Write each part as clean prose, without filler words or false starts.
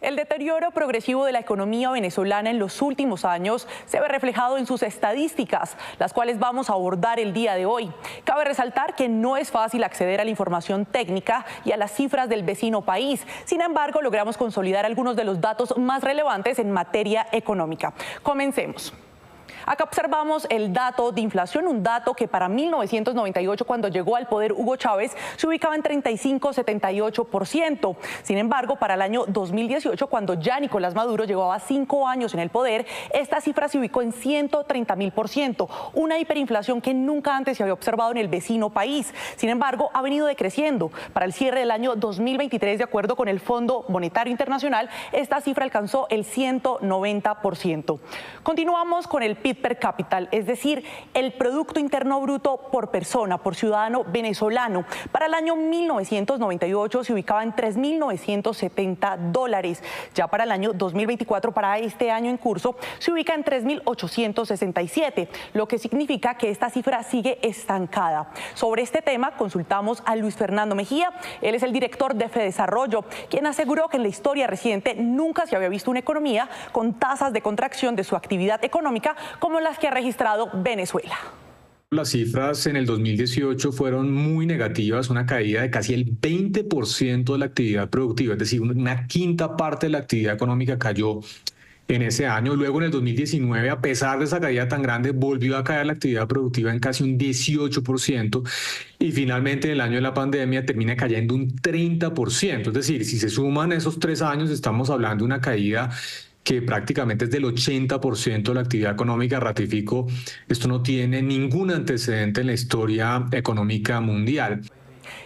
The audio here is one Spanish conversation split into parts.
El deterioro progresivo de la economía venezolana en los últimos años se ve reflejado en sus estadísticas, las cuales vamos a abordar el día de hoy. Cabe resaltar que no es fácil acceder a la información técnica y a las cifras del vecino país. Sin embargo, logramos consolidar algunos de los datos más relevantes en materia económica. Comencemos. Acá observamos el dato de inflación, un dato que para 1998, cuando llegó al poder Hugo Chávez, se ubicaba en 35,78%. Sin embargo, para el año 2018, cuando ya Nicolás Maduro llevaba 5 años en el poder, esta cifra se ubicó en 130.000%, una hiperinflación que nunca antes se había observado en el vecino país. Sin embargo, ha venido decreciendo. Para el cierre del año 2023, de acuerdo con el Fondo Monetario Internacional, esta cifra alcanzó el 190%. Continuamos con el PIB per cápita, es decir, el Producto Interno Bruto por persona, por ciudadano venezolano. Para el año 1998 se ubicaba en $3.970. Ya para el año 2024, para este año en curso, se ubica en 3.867, lo que significa que esta cifra sigue estancada. Sobre este tema consultamos a Luis Fernando Mejía, él es el director de Fedesarrollo, quien aseguró que en la historia reciente nunca se había visto una economía con tasas de contracción de su actividad económica como las que ha registrado Venezuela. Las cifras en el 2018 fueron muy negativas, una caída de casi el 20% de la actividad productiva, es decir, una quinta parte de la actividad económica cayó en ese año. Luego en el 2019, a pesar de esa caída tan grande, volvió a caer la actividad productiva en casi un 18% y finalmente en el año de la pandemia termina cayendo un 30%. Es decir, si se suman esos 3 años, estamos hablando de una caída que prácticamente es del 80% de la actividad económica. Ratifico, esto no tiene ningún antecedente en la historia económica mundial.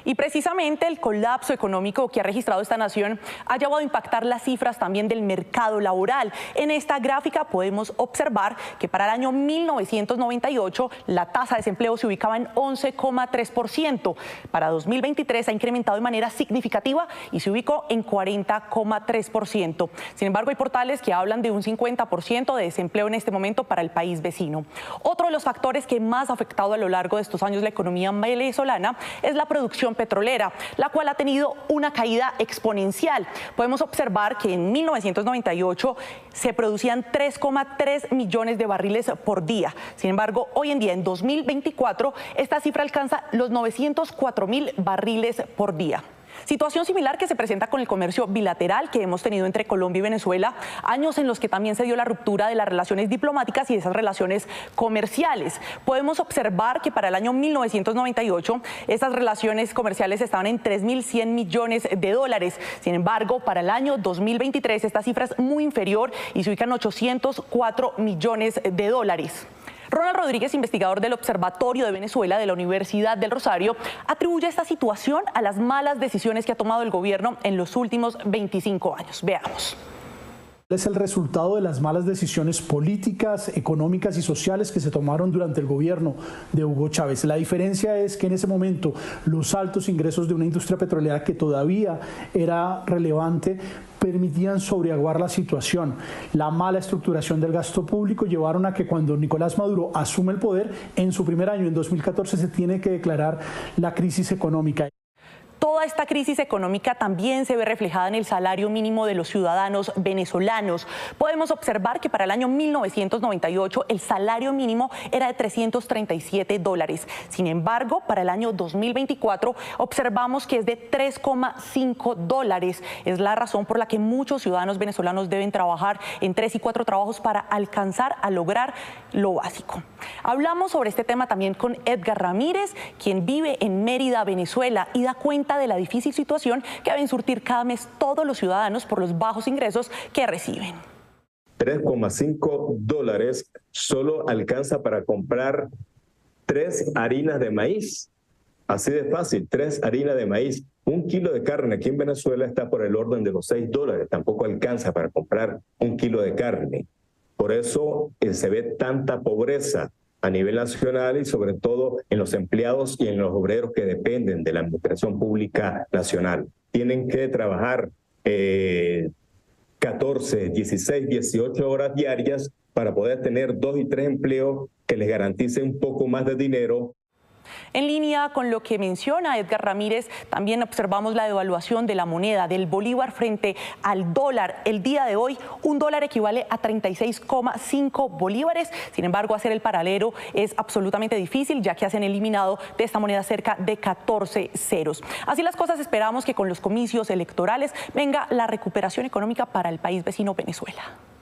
Y precisamente el colapso económico que ha registrado esta nación ha llevado a impactar las cifras también del mercado laboral. En esta gráfica podemos observar que para el año 1998 la tasa de desempleo se ubicaba en 11,3%. Para 2023 ha incrementado de manera significativa y se ubicó en 40,3%. Sin embargo, hay portales que hablan de un 50% de desempleo en este momento para el país vecino. Otro de los factores que más ha afectado a lo largo de estos años la economía venezolana es la producción petrolera, la cual ha tenido una caída exponencial. Podemos observar que en 1998 se producían 3,3 millones de barriles por día. Sin embargo, hoy en día, en 2024, esta cifra alcanza los 904.000 barriles por día. Situación similar que se presenta con el comercio bilateral que hemos tenido entre Colombia y Venezuela, años en los que también se dio la ruptura de las relaciones diplomáticas y de esas relaciones comerciales. Podemos observar que para el año 1998 esas relaciones comerciales estaban en 3.100 millones de dólares. Sin embargo, para el año 2023 esta cifra es muy inferior y se ubica en 804 millones de dólares. Ronald Rodríguez, investigador del Observatorio de Venezuela de la Universidad del Rosario, atribuye esta situación a las malas decisiones que ha tomado el gobierno en los últimos 25 años. Veamos. Es el resultado de las malas decisiones políticas, económicas y sociales que se tomaron durante el gobierno de Hugo Chávez. La diferencia es que en ese momento los altos ingresos de una industria petrolera que todavía era relevante permitían sobreaguar la situación. La mala estructuración del gasto público llevaron a que cuando Nicolás Maduro asume el poder, en su primer año, en 2014, se tiene que declarar la crisis económica. Toda esta crisis económica también se ve reflejada en el salario mínimo de los ciudadanos venezolanos. Podemos observar que para el año 1998 el salario mínimo era de $337. Sin embargo, para el año 2024 observamos que es de $3,5. Es la razón por la que muchos ciudadanos venezolanos deben trabajar en 3 y 4 trabajos para alcanzar a lograr lo básico. Hablamos sobre este tema también con Edgar Ramírez, quien vive en Mérida, Venezuela, y da cuenta de la difícil situación que deben surtir cada mes todos los ciudadanos por los bajos ingresos que reciben. $3,5 solo alcanza para comprar 3 harinas de maíz. Así de fácil, 3 harinas de maíz. Un kilo de carne aquí en Venezuela está por el orden de los $6. Tampoco alcanza para comprar un kilo de carne. Por eso se ve tanta pobreza a nivel nacional y sobre todo en los empleados y en los obreros que dependen de la administración pública nacional. Tienen que trabajar 14, 16, 18 horas diarias para poder tener 2 y 3 empleos que les garanticen un poco más de dinero. En línea con lo que menciona Edgar Ramírez, también observamos la devaluación de la moneda del bolívar frente al dólar. El día de hoy, un dólar equivale a 36,5 bolívares. Sin embargo, hacer el paralelo es absolutamente difícil, ya que se han eliminado de esta moneda cerca de 14 ceros. Así las cosas, esperamos que con los comicios electorales venga la recuperación económica para el país vecino Venezuela.